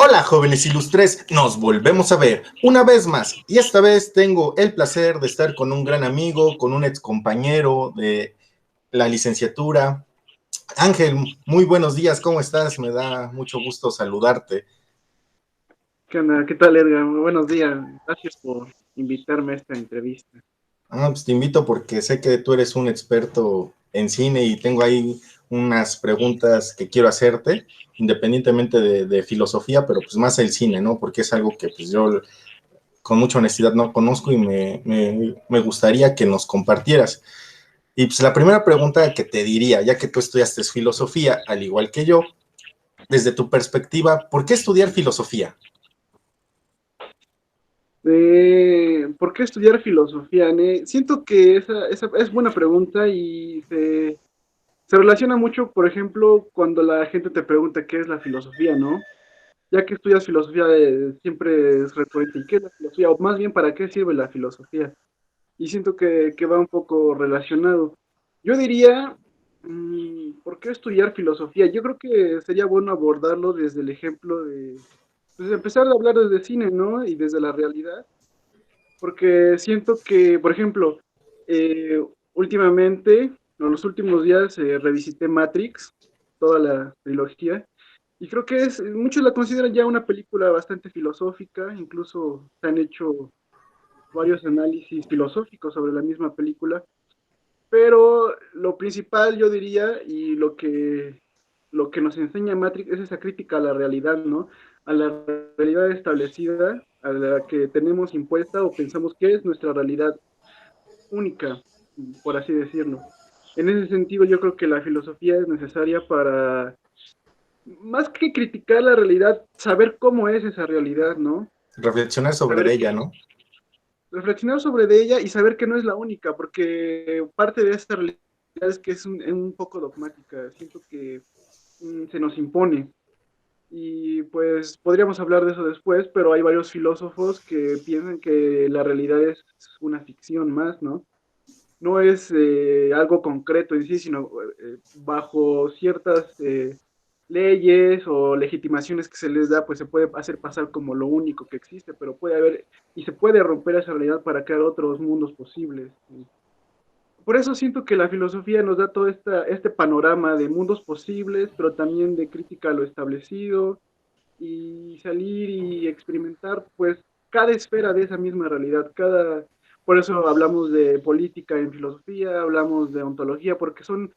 Hola jóvenes ilustres, nos volvemos a ver una vez más y esta vez tengo el placer de estar con un gran amigo, con un ex compañero de la licenciatura. Ángel, muy buenos días, ¿cómo estás? Me da mucho gusto saludarte. ¿Qué onda? ¿Qué tal, Edgar? Muy buenos días. Gracias por invitarme a esta entrevista. Pues te invito porque sé que tú eres un experto en cine y tengo ahí unas preguntas que quiero hacerte, independientemente de filosofía, pero pues más el cine, ¿no? Porque es algo que pues yo con mucha honestidad no conozco y me gustaría que nos compartieras. Y pues la primera pregunta que te diría, ya que tú estudiaste filosofía, al igual que yo, desde tu perspectiva, ¿por qué estudiar filosofía? ¿Por qué estudiar filosofía? Siento que esa es buena pregunta y se relaciona mucho, por ejemplo, cuando la gente te pregunta qué es la filosofía, ¿no? Ya que estudias filosofía, siempre es recurrente. ¿Y qué es la filosofía? O más bien, ¿para qué sirve la filosofía? Y siento que va un poco relacionado. Yo diría, ¿por qué estudiar filosofía? Yo creo que sería bueno abordarlo desde el ejemplo de, pues empezar a hablar desde cine, ¿no? Y desde la realidad, porque siento que, por ejemplo, eh, últimamente, en los últimos días, revisité Matrix, toda la trilogía, y creo que muchos la consideran ya una película bastante filosófica, incluso se han hecho varios análisis filosóficos sobre la misma película, pero lo principal yo diría y lo que nos enseña Matrix es esa crítica a la realidad, ¿no? A la realidad establecida, a la que tenemos impuesta o pensamos que es nuestra realidad única, por así decirlo. En ese sentido, yo creo que la filosofía es necesaria para, más que criticar la realidad, saber cómo es esa realidad, ¿no? Reflexionar sobre Saber ella, ¿no? reflexionar sobre de ella y saber que no es la única, porque parte de esta realidad es que es un poco dogmática, siento que se nos impone. Y pues podríamos hablar de eso después, pero hay varios filósofos que piensan que la realidad es una ficción más, ¿no? No es algo concreto en sí, sino bajo ciertas leyes o legitimaciones que se les da, pues se puede hacer pasar como lo único que existe, pero puede haber y se puede romper esa realidad para crear otros mundos posibles. Por eso siento que la filosofía nos da todo este panorama de mundos posibles, pero también de crítica a lo establecido y salir y experimentar pues cada esfera de esa misma realidad, por eso hablamos de política en filosofía, hablamos de ontología, porque son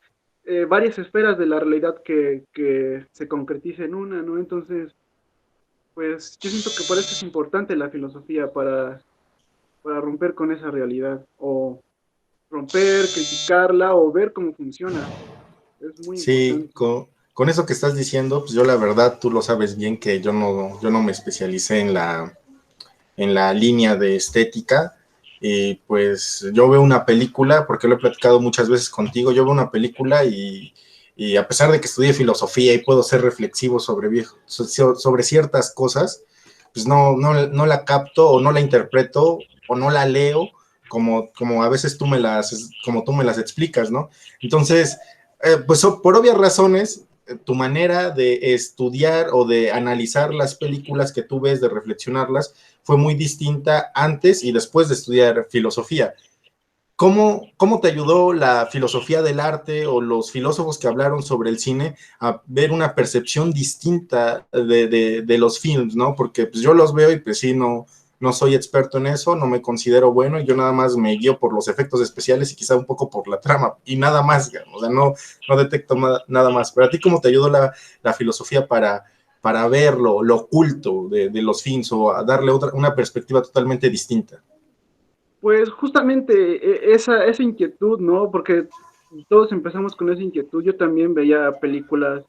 varias esferas de la realidad que se concretiza en una, ¿no? Entonces, pues yo siento que por eso es importante la filosofía, para romper con esa realidad, o romper, criticarla, o ver cómo funciona. Es muy Sí, importante. con eso que estás diciendo, pues yo la verdad, tú lo sabes bien que yo no me especialicé en la línea de estética. Y pues yo veo una película, porque lo he platicado muchas veces contigo, yo veo una película y a pesar de que estudié filosofía y puedo ser reflexivo sobre ciertas cosas, pues no la capto o no la interpreto o no la leo como a veces como tú me las explicas, ¿no? Entonces, pues por obvias razones, tu manera de estudiar o de analizar las películas que tú ves, de reflexionarlas, fue muy distinta antes y después de estudiar filosofía. ¿Cómo te ayudó la filosofía del arte o los filósofos que hablaron sobre el cine a ver una percepción distinta de los films, ¿no? Porque pues, yo los veo y pues sí, no soy experto en eso, no me considero bueno, y yo nada más me guío por los efectos especiales y quizá un poco por la trama, y nada más, o sea, no detecto nada más. Pero a ti, ¿cómo te ayudó la filosofía para ver lo oculto de los films o a darle una perspectiva totalmente distinta? Pues justamente esa inquietud, ¿no? Porque todos empezamos con esa inquietud. Yo también veía películas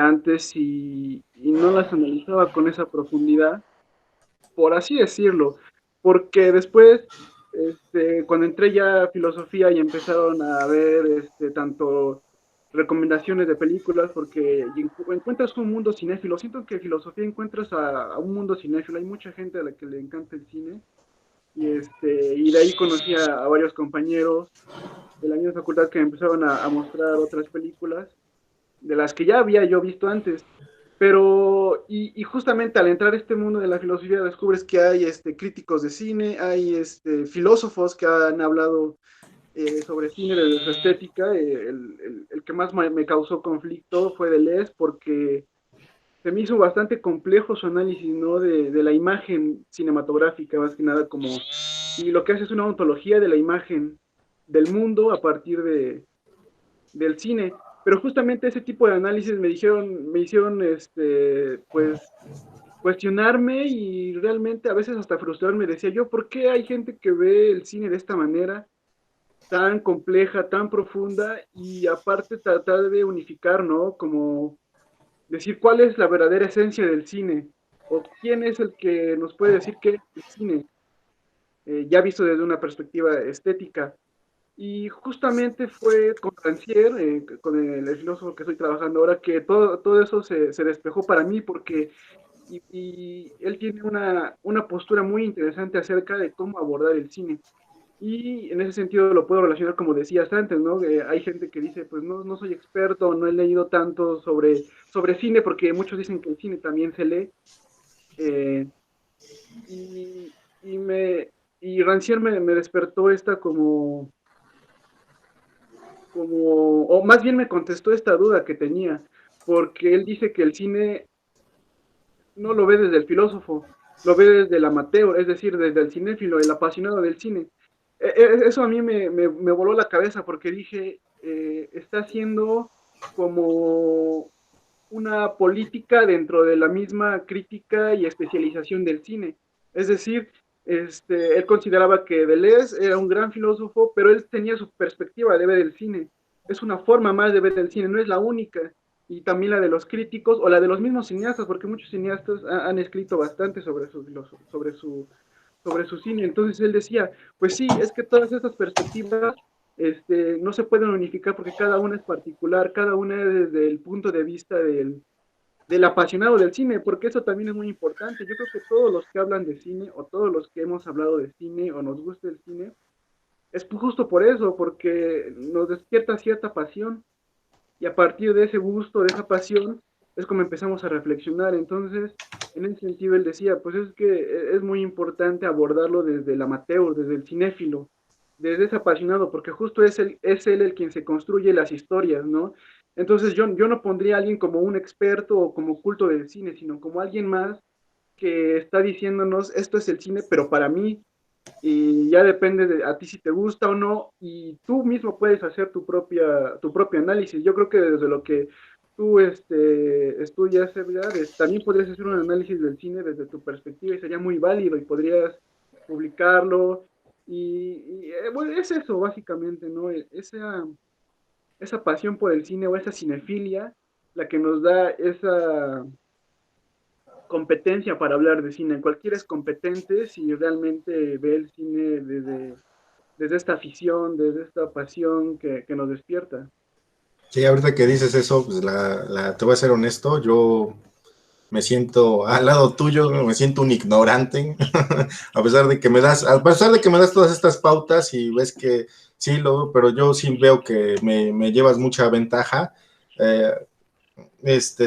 antes y no las analizaba con esa profundidad, por así decirlo. Porque después, cuando entré ya a filosofía y empezaron a ver tanto recomendaciones de películas, porque encuentras un mundo cinéfilo. Siento que filosofía encuentras a un mundo cinéfilo. Hay mucha gente a la que le encanta el cine y de ahí conocí a varios compañeros de la misma facultad que me empezaron a mostrar otras películas de las que ya había yo visto antes. Pero, y justamente al entrar a este mundo de la filosofía descubres que hay críticos de cine, hay filósofos que han hablado sobre cine desde su estética. El que más me causó conflicto fue Deleuze porque se me hizo bastante complejo su análisis, ¿no? De la imagen cinematográfica, más que nada, como, y lo que hace es una ontología de la imagen del mundo a partir del cine. Pero justamente ese tipo de análisis me hicieron, pues, cuestionarme y realmente a veces hasta frustrarme. Decía yo, ¿por qué hay gente que ve el cine de esta manera, tan compleja, tan profunda, y aparte tratar de unificar, ¿no? Como decir cuál es la verdadera esencia del cine, o quién es el que nos puede decir qué es el cine, ya visto desde una perspectiva estética. Y justamente fue con Rancière, con el filósofo que estoy trabajando ahora, que todo eso se despejó para mí, porque y él tiene una postura muy interesante acerca de cómo abordar el cine. Y en ese sentido lo puedo relacionar como decías antes, ¿no? Hay gente que dice, pues no, no soy experto, no he leído tanto sobre cine, porque muchos dicen que el cine también se lee. eh, y, y, me, y Rancière me despertó esta o más bien me contestó esta duda que tenía, porque él dice que el cine no lo ve desde el filósofo, lo ve desde el amateur, es decir, desde el cinéfilo, el apasionado del cine. Eso a mí me voló la cabeza porque dije, está haciendo como una política dentro de la misma crítica y especialización del cine. Es decir, él consideraba que Deleuze era un gran filósofo, pero él tenía su perspectiva de ver el cine. Es una forma más de ver el cine, no es la única. Y también la de los críticos o la de los mismos cineastas, porque muchos cineastas han escrito bastante sobre su cine. Entonces él decía, pues sí, es que todas estas perspectivas no se pueden unificar porque cada una es particular, cada una es desde el punto de vista del apasionado del cine, porque eso también es muy importante. Yo creo que todos los que hablan de cine o todos los que hemos hablado de cine o nos gusta el cine, es justo por eso, porque nos despierta cierta pasión y a partir de ese gusto, de esa pasión, es como empezamos a reflexionar. Entonces, en ese sentido, él decía, pues es que es muy importante abordarlo desde el amateur, desde el cinéfilo, desde ese apasionado, porque justo es él el quien se construye las historias, ¿no? Entonces yo no pondría a alguien como un experto o como culto del cine, sino como alguien más que está diciéndonos, esto es el cine, pero para mí, y ya depende de a ti si te gusta o no, y tú mismo puedes hacer tu propio análisis. Yo creo que desde lo que tú estudias, Edgar, también podrías hacer un análisis del cine desde tu perspectiva y sería muy válido y podrías publicarlo. Bueno, es eso básicamente, ¿no? Esa pasión por el cine o esa cinefilia la que nos da esa competencia para hablar de cine. Cualquiera es competente si realmente ve el cine desde esta afición, desde esta pasión que nos despierta. Sí, ahorita que dices eso, pues te voy a ser honesto, yo me siento al lado tuyo, me siento un ignorante, a pesar de que me das todas estas pautas y ves que sí, pero yo sí veo que me llevas mucha ventaja eh,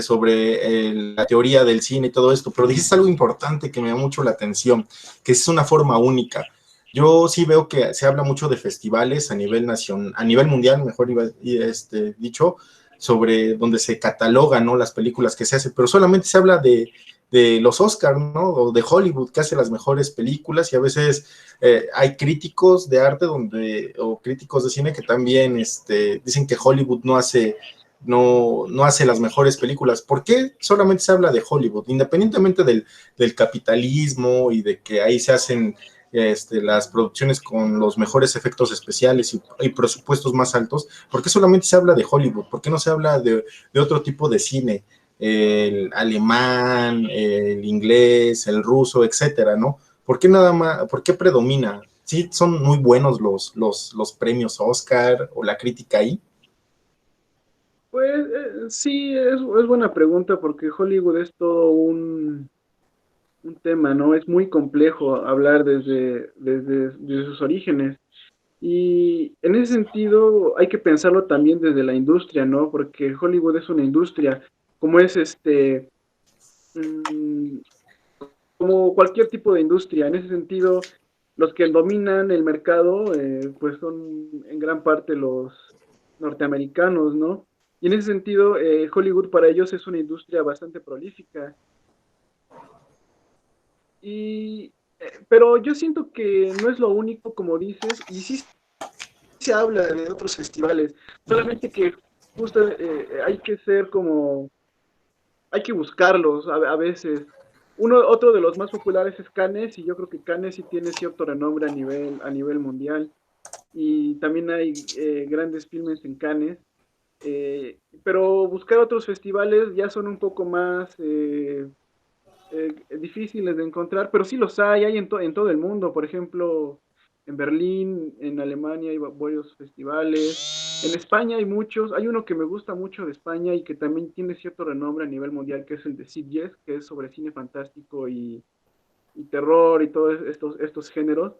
sobre la teoría del cine y todo esto, pero dijiste algo importante que me da mucho la atención, que es una forma única. Yo sí veo que se habla mucho de festivales a nivel nacional, a nivel mundial, mejor dicho, sobre donde se catalogan, ¿no?, las películas que se hacen, pero solamente se habla de los Oscars, ¿no?, o de Hollywood, que hace las mejores películas, y a veces hay críticos de arte o críticos de cine que también dicen que Hollywood no hace las mejores películas. ¿Por qué solamente se habla de Hollywood? Independientemente del capitalismo y de que ahí se hacen las producciones con los mejores efectos especiales y presupuestos más altos, ¿por qué solamente se habla de Hollywood? ¿Por qué no se habla de otro tipo de cine? El alemán, el inglés, el ruso, etcétera, ¿no? ¿Por qué nada más, por qué predomina? Sí, son muy buenos los premios Oscar o la crítica ahí. Pues sí, es buena pregunta porque Hollywood es todo un tema, ¿no? Es muy complejo hablar desde sus orígenes. Y en ese sentido hay que pensarlo también desde la industria, ¿no? Porque Hollywood es una industria, como es mm, como cualquier tipo de industria. En ese sentido, los que dominan el mercado, pues son en gran parte los norteamericanos, ¿no? Y en ese sentido, Hollywood para ellos es una industria bastante prolífica. Y, pero yo siento que no es lo único, como dices, y sí se habla de otros festivales, solamente que justo hay que ser como hay que buscarlos a veces. Otro de los más populares es Cannes, y yo creo que Cannes sí tiene cierto renombre a nivel mundial. Y también hay grandes filmes en Cannes. Pero buscar otros festivales ya son un poco más difíciles de encontrar, pero sí los hay en todo el mundo. Por ejemplo, en Berlín, en Alemania hay varios festivales. En España hay muchos. Hay uno que me gusta mucho de España y que también tiene cierto renombre a nivel mundial, que es el de Sitges, que es sobre cine fantástico y terror y todos estos géneros.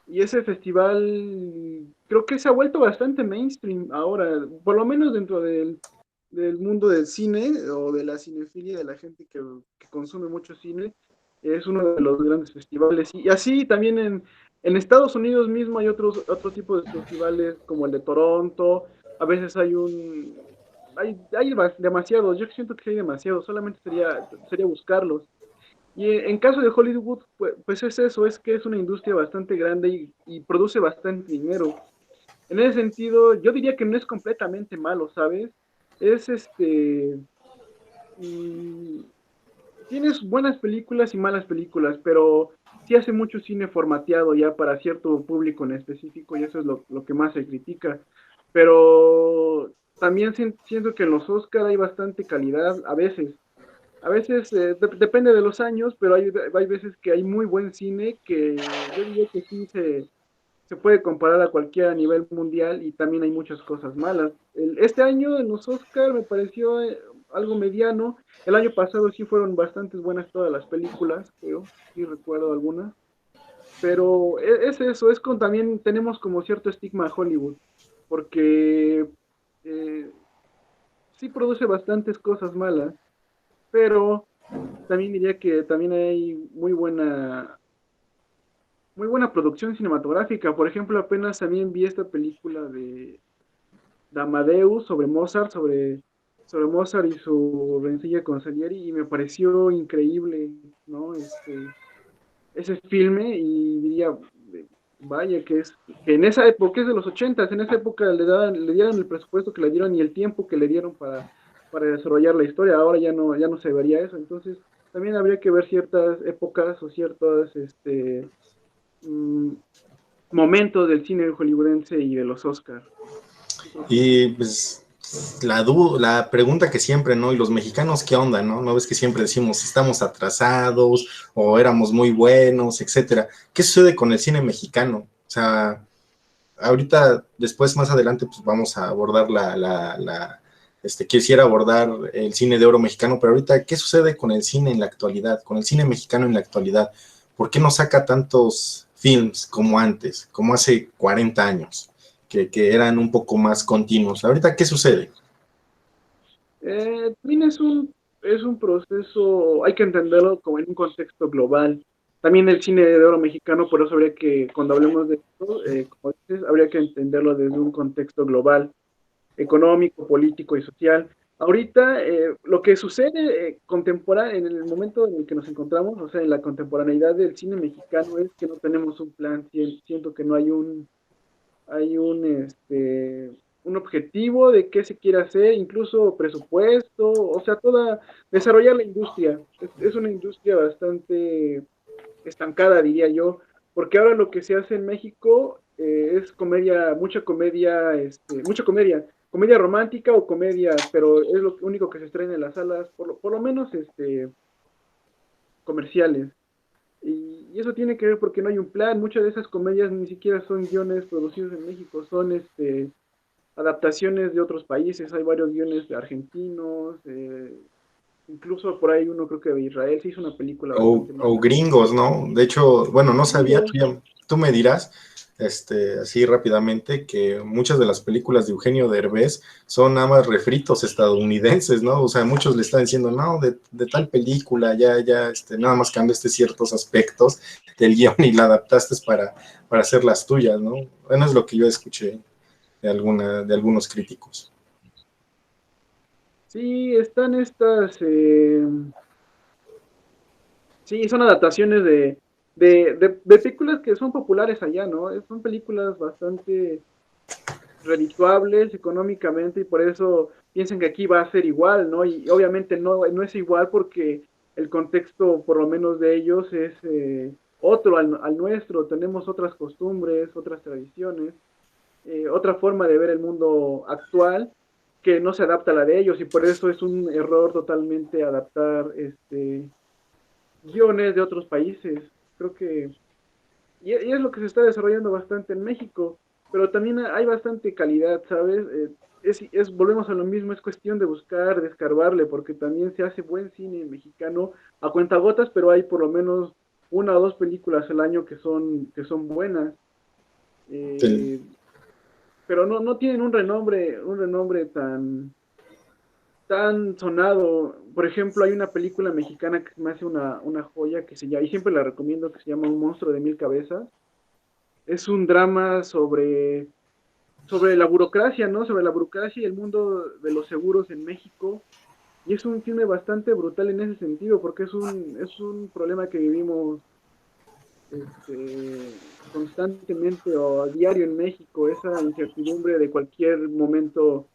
Y ese festival creo que se ha vuelto bastante mainstream ahora, por lo menos dentro del mundo del cine o de la cinefilia, de la gente que consume mucho cine. Es uno de los grandes festivales. Y así también en Estados Unidos mismo hay otro tipo de festivales como el de Toronto. A veces hay demasiados. Yo siento que hay demasiados, solamente sería buscarlos. Y en caso de Hollywood, pues es eso, es que es una industria bastante grande y produce bastante dinero. En ese sentido, yo diría que no es completamente malo, ¿sabes? Es mm, tienes buenas películas y malas películas, pero sí hace mucho cine formateado ya para cierto público en específico y eso es lo que más se critica. Pero también siento que en los Oscar hay bastante calidad a veces. A veces depende de los años, pero hay veces que hay muy buen cine que yo diría que sí se puede comparar a cualquiera a nivel mundial y también hay muchas cosas malas. Este año en los Oscar me pareció algo mediano. El año pasado sí fueron bastantes buenas todas las películas, creo, sí recuerdo algunas. Pero es eso, también tenemos como cierto estigma a Hollywood, porque eh, sí produce bastantes cosas malas, pero también diría que también hay muy buena producción cinematográfica. Por ejemplo, apenas también vi esta película de Amadeus sobre Mozart y su rencilla con Salieri y me pareció increíble, ¿no? Ese filme y diría, vaya, que en esa época, es de los ochentas, en esa época le dieron el presupuesto que le dieron y el tiempo que le dieron para desarrollar la historia, ahora ya no se vería eso, entonces también habría que ver ciertas épocas o ciertos mm, momentos del cine hollywoodense y de los Oscars. Yo creo que sí. Y pues la pregunta que siempre, ¿no? ¿Y los mexicanos qué onda, no? ¿No ves que siempre decimos estamos atrasados o éramos muy buenos, etcétera? ¿Qué sucede con el cine mexicano? O sea, ahorita, después, más adelante, pues vamos a abordar quisiera abordar el cine de oro mexicano, pero ahorita, ¿qué sucede con el cine en la actualidad, con el cine mexicano en la actualidad? ¿Por qué no saca tantos films como antes, como hace 40 años, que eran un poco más continuos? Ahorita, ¿qué sucede? También es un proceso, hay que entenderlo como en un contexto global. También el cine de oro mexicano, por eso habría que, cuando hablemos de esto, como dices, habría que entenderlo desde un contexto global, económico, político y social. Ahorita, lo que sucede en el momento en el que nos encontramos, o sea, en la contemporaneidad del cine mexicano, es que no tenemos un plan, siento que no hay un objetivo de qué se quiere hacer, incluso presupuesto, o sea, desarrollar la industria. Es una industria bastante estancada, diría yo, porque ahora lo que se hace en México es mucha comedia romántica o comedia, pero es lo único que se estrena en las salas, por lo menos comerciales. Y eso tiene que ver porque no hay un plan. Muchas de esas comedias ni siquiera son guiones producidos en México, son adaptaciones de otros países. Hay varios guiones de argentinos, incluso por ahí uno creo que de Israel se hizo una película bastante O mala. gringos, ¿no? De hecho, bueno, no sabía, Gringos, tú me dirás, así rápidamente, que muchas de las películas de Eugenio Derbez son nada más refritos estadounidenses, ¿no? O sea, muchos le están diciendo, no, de tal película, ya, nada más cambiaste ciertos aspectos del guión y la adaptaste para hacer las tuyas, ¿no? Bueno, es lo que yo escuché de algunos críticos. Sí, están estas, sí, son adaptaciones de películas que son populares allá, ¿no? Son películas bastante redituables económicamente y por eso piensan que aquí va a ser igual, ¿no? Y obviamente no es igual porque el contexto, por lo menos de ellos, es otro al nuestro. Tenemos otras costumbres, otras tradiciones, otra forma de ver el mundo actual que no se adapta a la de ellos y por eso es un error totalmente adaptar guiones de otros países. Creo que y es lo que se está desarrollando bastante en México, pero también hay bastante calidad, ¿sabes? Volvemos a lo mismo, es cuestión de buscar, de escarbarle, porque también se hace buen cine mexicano a cuentagotas, pero hay por lo menos una o dos películas al año que son buenas, El- eh, pero no tienen un renombre tan sonado. Por ejemplo, hay una película mexicana que me hace una joya que se llama, y siempre la recomiendo, que se llama Un monstruo de mil cabezas. Es un drama sobre la burocracia, ¿no? Sobre la burocracia y el mundo de los seguros en México. Y es un filme bastante brutal en ese sentido, porque es un problema que vivimos constantemente o a diario en México, esa incertidumbre de cualquier momento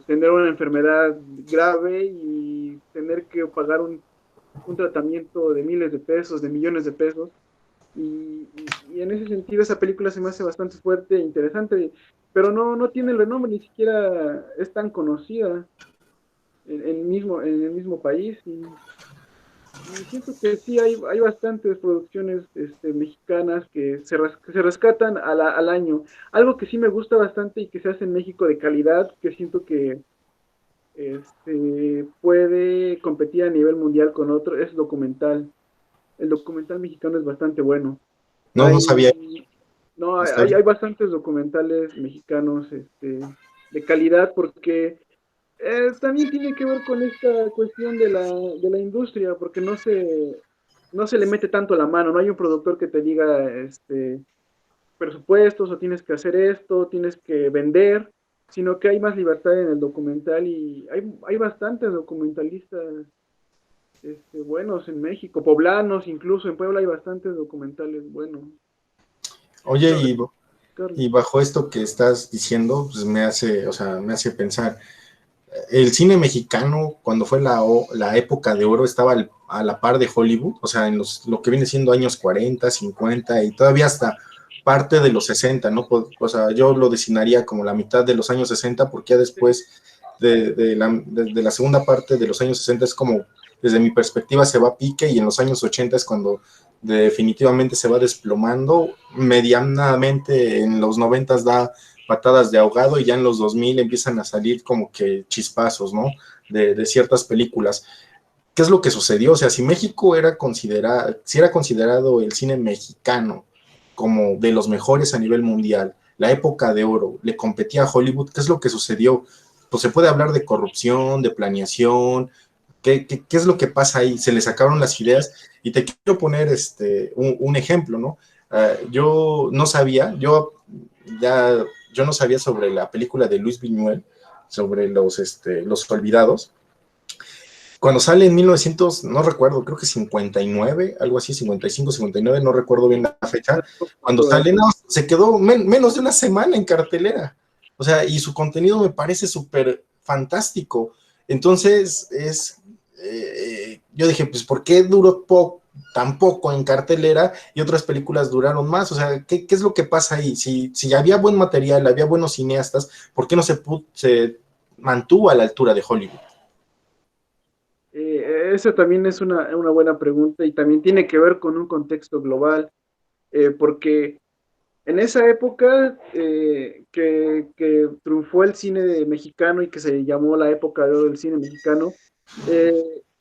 tener una enfermedad grave y tener que pagar un tratamiento de miles de pesos, de millones de pesos. Y en ese sentido esa película se me hace bastante fuerte e interesante, pero no tiene el renombre, ni siquiera es tan conocida en el mismo país. Y siento que sí hay bastantes producciones mexicanas que se rescatan al año. Algo que sí me gusta bastante y que se hace en México de calidad, que siento que puede competir a nivel mundial con otro, es documental. El documental mexicano es bastante bueno. no sabía. Hay, no, Está bien. hay bastantes documentales mexicanos de calidad porque también tiene que ver con esta cuestión de la industria, porque no se le mete tanto la mano, no hay un productor que te diga presupuestos o tienes que hacer esto, tienes que vender, sino que hay más libertad en el documental y hay bastantes documentalistas buenos en México, poblanos, incluso en Puebla hay bastantes documentales buenos. Oye, Cabe y buscarlos. bajo esto que estás diciendo, pues o sea, me hace pensar, el cine mexicano, cuando fue la época de oro, estaba a la par de Hollywood, o sea, lo que viene siendo años 40, 50 y todavía hasta parte de los 60, ¿no? O sea, yo lo designaría como la mitad de los años 60, porque ya después de la segunda parte de los años 60 es como, desde mi perspectiva, se va a pique y en los años 80 es cuando definitivamente se va desplomando, medianamente en los 90 da patadas de ahogado y ya en los 2000 empiezan a salir como que chispazos, ¿no? De ciertas películas. ¿Qué es lo que sucedió? O sea, si México si era considerado el cine mexicano como de los mejores a nivel mundial, la época de oro, le competía a Hollywood, ¿qué es lo que sucedió? Pues se puede hablar de corrupción, de planeación, ¿qué es lo que pasa ahí? Se le sacaron las ideas y te quiero poner un ejemplo, ¿no? Yo no sabía, ya, yo no sabía sobre la película de Luis Buñuel, sobre los olvidados, cuando sale en 1900, no recuerdo, creo que 59, algo así, 55, 59, no recuerdo bien la fecha, No me cuando acuerdo. sale, no, se quedó menos de una semana en cartelera. O sea, y su contenido me parece súper fantástico. Entonces, yo dije, pues, ¿por qué duró tan poco en cartelera y otras películas duraron más? O sea, ¿qué es lo que pasa ahí? Si había buen material, había buenos cineastas, ¿por qué no se mantuvo a la altura de Hollywood? Esa también es una buena pregunta y también tiene que ver con un contexto global, porque en esa época que triunfó el cine mexicano y que se llamó la época de oro del cine mexicano,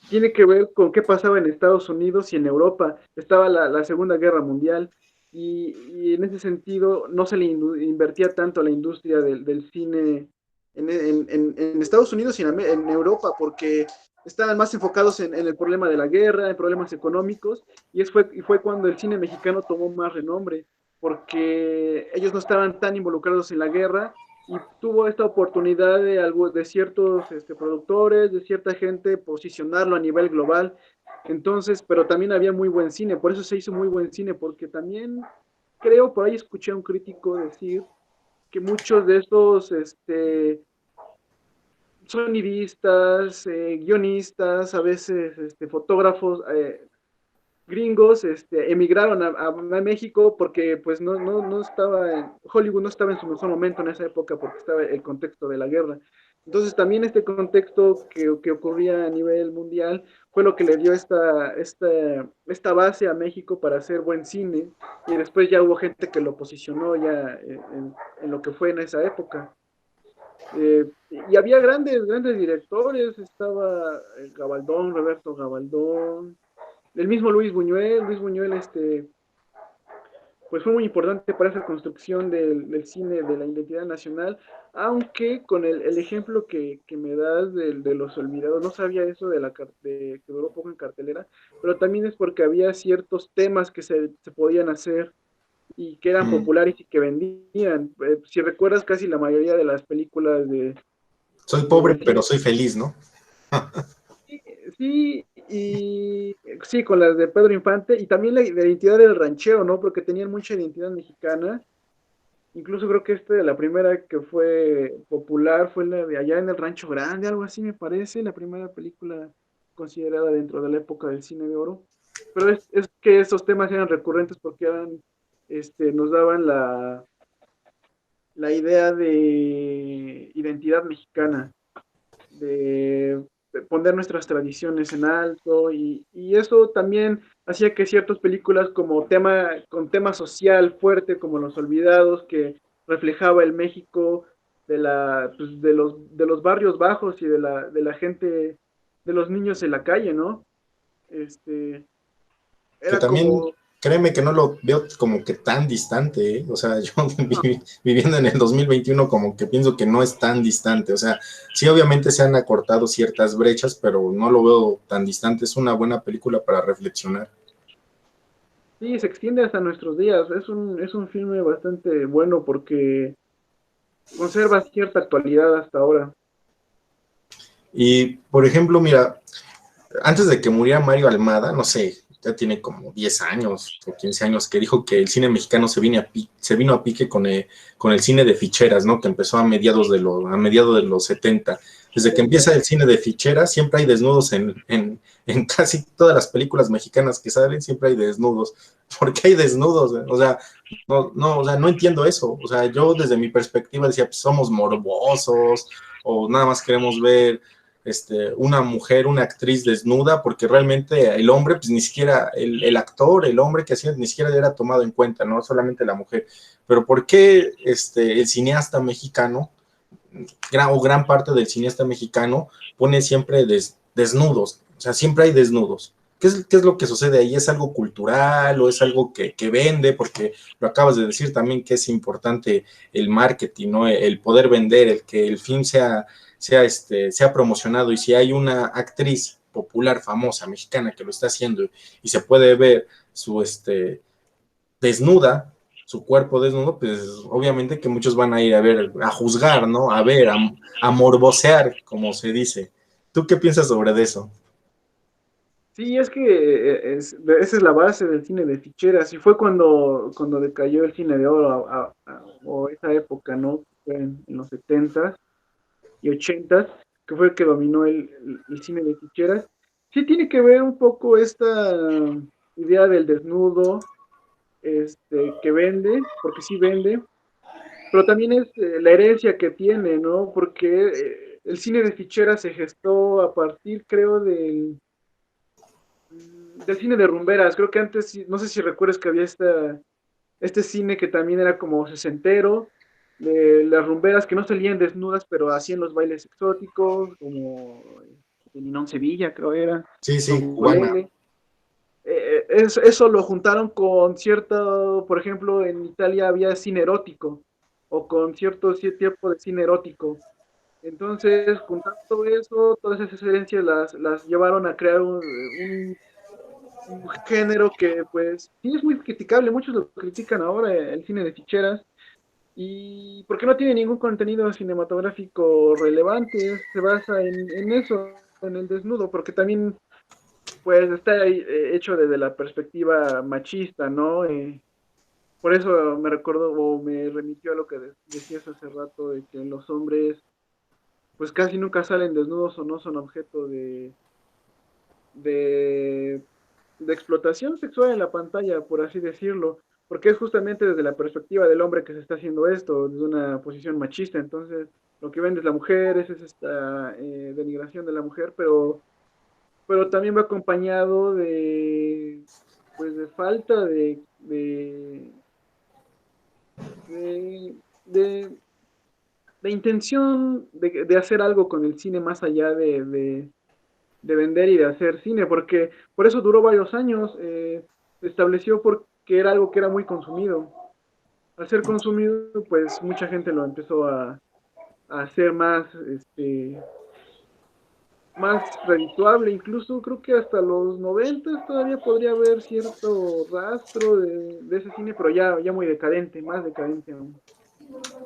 tiene que ver con qué pasaba en Estados Unidos y en Europa. Estaba la Segunda Guerra Mundial y en ese sentido no se le invertía tanto a la industria del cine en Estados Unidos y en Europa, porque estaban más enfocados en el problema de la guerra, en problemas económicos, y fue cuando el cine mexicano tomó más renombre, porque ellos no estaban tan involucrados en la guerra y tuvo esta oportunidad de ciertos productores, de cierta gente, posicionarlo a nivel global. Entonces, pero también había muy buen cine, por eso se hizo muy buen cine, porque también creo, por ahí escuché a un crítico decir que muchos de estos sonidistas, guionistas, a veces fotógrafos, gringos emigraron a México porque pues no estaba Hollywood no estaba en su mejor momento en esa época porque estaba el contexto de la guerra. Entonces también este contexto que ocurría a nivel mundial fue lo que le dio esta base a México para hacer buen cine y después ya hubo gente que lo posicionó ya en lo que fue en esa época. Y había grandes directores, estaba Gabaldón, Roberto Gabaldón, el mismo Luis Buñuel, pues fue muy importante para esa construcción del cine, de la identidad nacional, aunque con el ejemplo que me das de Los Olvidados, no sabía eso que duró poco en cartelera, pero también es porque había ciertos temas que se podían hacer y que eran Mm. populares y que vendían. Si recuerdas, casi la mayoría de las películas Soy pobre, del pero cine. soy feliz, ¿no? Sí, y sí, con las de Pedro Infante y también la identidad del ranchero, ¿no? Porque tenían mucha identidad mexicana. Incluso creo que la primera que fue popular fue la de Allá en el Rancho Grande, algo así me parece, la primera película considerada dentro de la época del cine de oro. Pero es que esos temas eran recurrentes porque nos daban la idea de identidad mexicana de poner nuestras tradiciones en alto y eso también hacía que ciertas películas con tema social fuerte como Los Olvidados, que reflejaba el México pues, de los barrios bajos y de la gente, de los niños en la calle, ¿no? Este, Que era también, como, créeme que no lo veo como que tan distante, ¿eh? O sea, yo viviendo en el 2021 como que pienso que no es tan distante, o sea, sí obviamente se han acortado ciertas brechas, pero no lo veo tan distante, es una buena película para reflexionar. sí, se extiende hasta nuestros días, es un filme bastante bueno porque conserva cierta actualidad hasta ahora. Y, por ejemplo, mira, antes de que muriera Mario Almada, no sé, ya tiene como 10 años o 15 años, que dijo que el cine mexicano se vino a pique con el cine de ficheras, ¿no? Que empezó a mediados de los 70. Desde que empieza el cine de ficheras, siempre hay desnudos en casi todas las películas mexicanas que salen, siempre hay desnudos. ¿Por qué hay desnudos? O sea, o sea, no entiendo eso. O sea, yo desde mi perspectiva decía, pues somos morbosos o nada más queremos ver una mujer, una actriz desnuda, porque realmente el hombre, pues ni siquiera, el actor, el hombre que hacía, ni siquiera era tomado en cuenta, no solamente la mujer. Pero ¿por qué el cineasta mexicano, gran parte del cineasta mexicano, pone siempre desnudos? O sea, siempre hay desnudos. ¿Qué es lo que sucede ahí? ¿Es algo cultural o es algo que vende? Porque lo acabas de decir también que es importante el marketing, ¿no? El poder vender, el que el film sea promocionado y si hay una actriz popular, famosa, mexicana que lo está haciendo y se puede ver su desnuda, su cuerpo desnudo, pues obviamente que muchos van a ir a ver, a juzgar, ¿no? A ver, a morbosear, como se dice. ¿Tú qué piensas sobre eso? Sí, es que esa es la base del cine de ficheras y fue cuando decayó el cine de oro o esa época, ¿no? Fue en los 70s y 80s, que fue el que dominó el cine de ficheras. Sí tiene que ver un poco esta idea del desnudo, que vende, porque sí vende, pero también es la herencia que tiene, ¿no? Porque el cine de ficheras se gestó a partir, creo, del cine de rumberas. Creo que antes, no sé si recuerdas que había este cine que también era como sesentero, de las rumberas que no salían desnudas, pero hacían los bailes exóticos, como de Ninón Sevilla, creo era, Sí, sí, Don cubana. Bulele. eso lo juntaron con cierto, por ejemplo, en Italia había cine erótico, o con cierto tipo de cine erótico. Entonces, juntando todo eso, todas esas herencias las llevaron a crear un género que, pues, sí es muy criticable. Muchos lo critican ahora, el cine de ficheras, y porque no tiene ningún contenido cinematográfico relevante, se basa en eso, en el desnudo, porque también, pues, está ahí, hecho desde la perspectiva machista, ¿no? Por eso me recordó o me remitió a lo que decías hace rato, de que los hombres pues casi nunca salen desnudos o no son objeto de, de explotación sexual en la pantalla, por así decirlo, porque es justamente desde la perspectiva del hombre que se está haciendo esto, desde una posición machista. Entonces lo que ven es la mujer, es esta denigración de la mujer, pero también va acompañado pues de falta de, de, de intención de hacer algo con el cine más allá de vender y de hacer cine, porque por eso duró varios años, se estableció porque era algo que era muy consumido. Al ser consumido, pues mucha gente lo empezó a hacer más, más redituable, incluso creo que hasta los 90 todavía podría haber cierto rastro de ese cine, pero ya muy decadente, más decadente aún.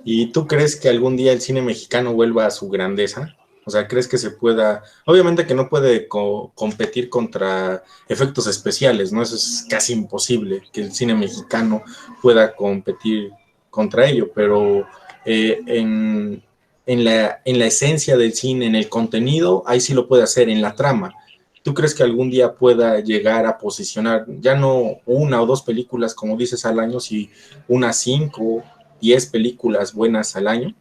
¿Y tú crees que algún día el cine mexicano vuelva a su grandeza? O sea, ¿crees que se pueda? Obviamente que no puede competir contra efectos especiales, ¿no? Eso es casi imposible que el cine mexicano pueda competir contra ello, pero en la esencia del cine, en el contenido, ahí sí lo puede hacer, en la trama. ¿Tú crees que algún día pueda llegar a posicionar ya no una o dos películas, como dices, al año, si unas 5, 10 películas buenas al año?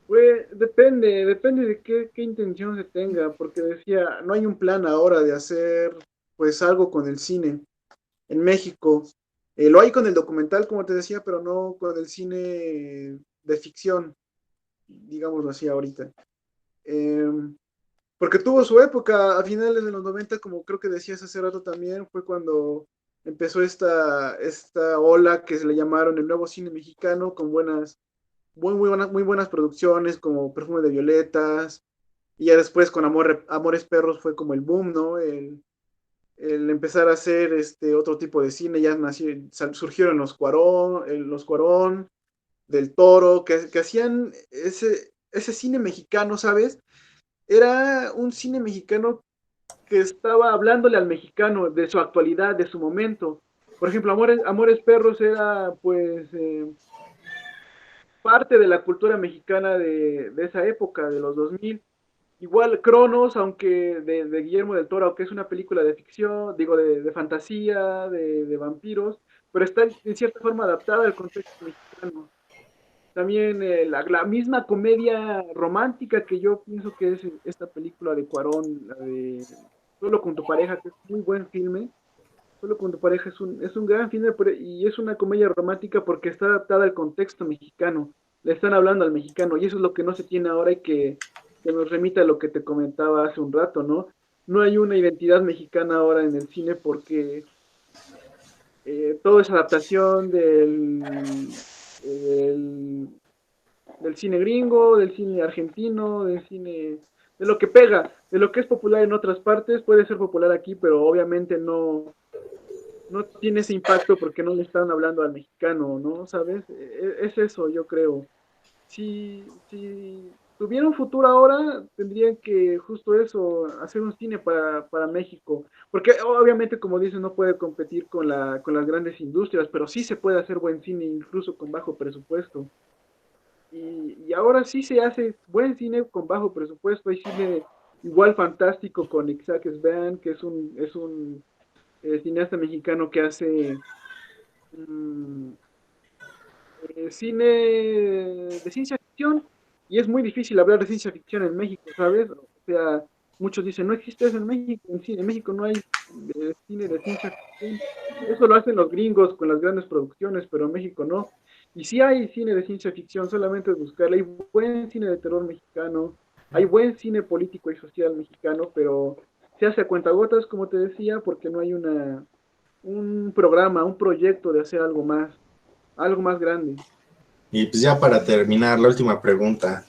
Pues depende de qué intención se tenga, porque decía, no hay un plan ahora de hacer pues algo con el cine en México. Lo hay con el documental, como te decía, pero no con el cine de ficción, digámoslo así ahorita. Eh, Porque tuvo su época a finales de los 90, como creo que decías hace rato también, fue cuando empezó esta ola que se le llamaron el nuevo cine mexicano, con muy buenas producciones, como Perfume de Violetas, y ya después con Amores Perros fue como el boom, ¿no? El empezar a hacer este otro tipo de cine, surgieron los Cuarón, del Toro, que hacían ese cine mexicano, ¿sabes? Era un cine mexicano que estaba hablándole al mexicano de su actualidad, de su momento. Por ejemplo, Amores Perros era pues parte de la cultura mexicana de esa época, de los 2000. Igual Cronos, aunque de Guillermo del Toro, aunque es una película de ficción, digo, de fantasía, de vampiros, pero está en cierta forma adaptada al contexto mexicano. También la misma comedia romántica que yo pienso que es esta película de Cuarón, la de Solo con tu pareja, que es muy buen filme. Solo con tu pareja es un gran filme y es una comedia romántica porque está adaptada al contexto mexicano. Le están hablando al mexicano y eso es lo que no se tiene ahora y que nos remite a lo que te comentaba hace un rato, ¿no? No hay una identidad mexicana ahora en el cine porque todo es adaptación del, del cine gringo, del cine argentino, de lo que pega, de lo que es popular en otras partes, puede ser popular aquí, pero obviamente no tiene ese impacto porque no le están hablando al mexicano, ¿no? ¿Sabes? Es eso, yo creo. Si tuviera un futuro ahora, tendrían que justo eso, hacer un cine para México. Porque obviamente, como dices, no puede competir con las grandes industrias, pero sí se puede hacer buen cine incluso con bajo presupuesto. Y ahora sí se hace buen cine con bajo presupuesto. Hay cine igual fantástico con Isaac Svan, que es un cineasta mexicano que hace mm, cine de ciencia ficción, y es muy difícil hablar de ciencia ficción en México, ¿sabes? O sea, muchos dicen, no existe eso en México, en México no hay cine de ciencia ficción. Eso lo hacen los gringos con las grandes producciones, pero en México no. Y sí hay cine de ciencia ficción, solamente es buscarle. Hay buen cine de terror mexicano, hay buen cine político y social mexicano, pero se hace a cuentagotas, como te decía, porque no hay un programa, un proyecto de hacer algo más grande. Y pues ya para terminar, la última pregunta.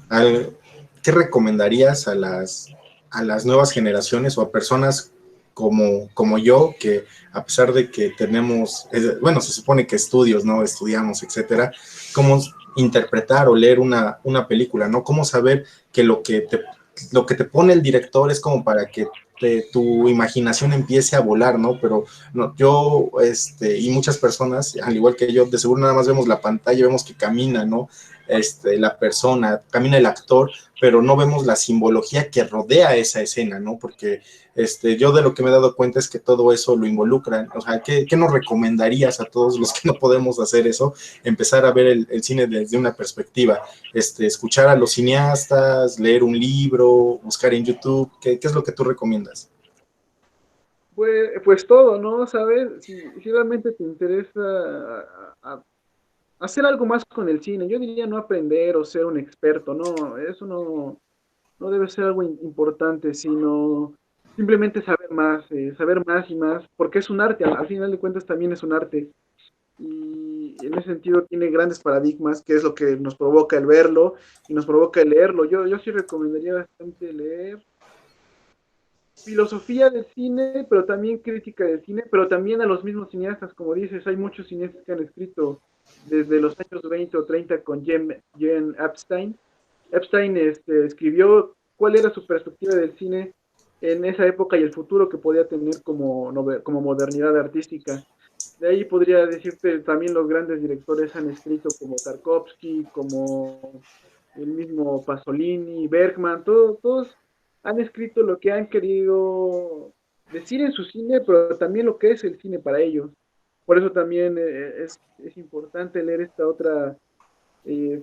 ¿Qué recomendarías a las nuevas generaciones o a personas como yo, que a pesar de que tenemos, bueno, se supone que estudios, ¿no? Estudiamos, etcétera, cómo interpretar o leer una película, ¿no? Cómo saber que lo que te pone el director es como para que tu imaginación empiece a volar, ¿no? Pero no, yo, y muchas personas, al igual que yo, de seguro nada más vemos la pantalla, vemos que camina, ¿no? La persona, camina el actor, pero no vemos la simbología que rodea esa escena, ¿no? Porque yo de lo que me he dado cuenta es que todo eso lo involucran. O sea, ¿qué nos recomendarías a todos los que no podemos hacer eso? Empezar a ver el cine desde una perspectiva, escuchar a los cineastas, leer un libro, buscar en YouTube, ¿qué es lo que tú recomiendas? Pues todo, ¿no? ¿Sabes? Si realmente te interesa hacer algo más con el cine, yo diría no aprender o ser un experto, no, eso no debe ser algo importante, sino simplemente saber más y más, porque es un arte, al final de cuentas también es un arte, y en ese sentido tiene grandes paradigmas, que es lo que nos provoca el verlo y nos provoca el leerlo. Yo sí recomendaría bastante leer filosofía del cine, pero también crítica del cine, pero también a los mismos cineastas, como dices, hay muchos cineastas que han escrito desde los años 20 o 30 con Jen Epstein. Epstein escribió cuál era su perspectiva del cine en esa época y el futuro que podía tener como modernidad artística. De ahí podría decirte también los grandes directores han escrito como Tarkovsky, como el mismo Pasolini, Bergman, todos han escrito lo que han querido decir en su cine, pero también lo que es el cine para ellos. Por eso también es importante leer esta otra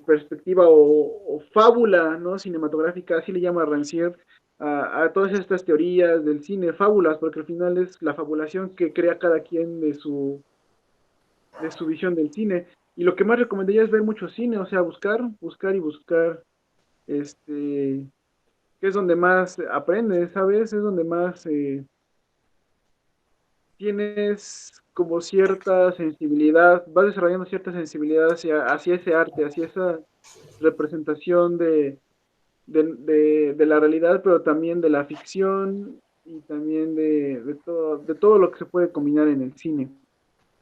perspectiva o fábula, ¿no? Cinematográfica, así le llama Rancière, a todas estas teorías del cine, fábulas, porque al final es la fabulación que crea cada quien de su visión del cine. Y lo que más recomendaría es ver mucho cine, o sea, buscar y buscar, este, que es donde más aprendes, ¿sabes? Es donde más tienes como cierta sensibilidad, vas desarrollando cierta sensibilidad hacia ese arte, hacia esa representación de la realidad, pero también de la ficción y también de todo lo que se puede combinar en el cine.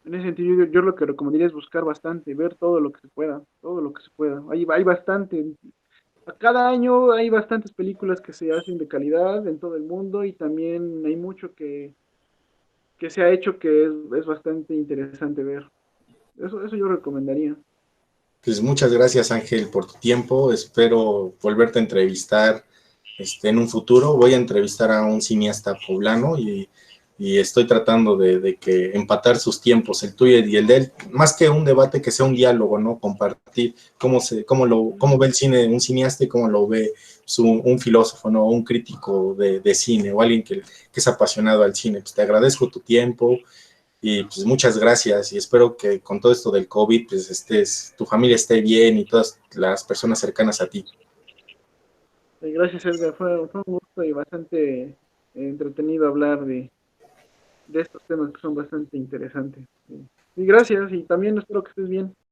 En ese sentido, yo lo que recomendaría es buscar bastante, ver todo lo que se pueda, todo lo que se pueda. Hay bastante. A cada año hay bastantes películas que se hacen de calidad en todo el mundo y también hay mucho que se ha hecho que es bastante interesante ver. Eso yo recomendaría. Pues muchas gracias, Ángel, por tu tiempo. Espero volverte a entrevistar en un futuro. Voy a entrevistar a un cineasta poblano y estoy tratando de que empatar sus tiempos, el tuyo y el de él, más que un debate, que sea un diálogo, ¿no? Compartir cómo ve el cine un cineasta y cómo lo ve un filósofo, ¿no? Un crítico de cine o alguien que es apasionado al cine. Pues te agradezco tu tiempo. Y pues muchas gracias y espero que con todo esto del COVID, pues tu familia esté bien y todas las personas cercanas a ti. Gracias, Edgar. Fue un gusto y bastante entretenido hablar de estos temas que son bastante interesantes. Sí. Y gracias, y también espero que estés bien.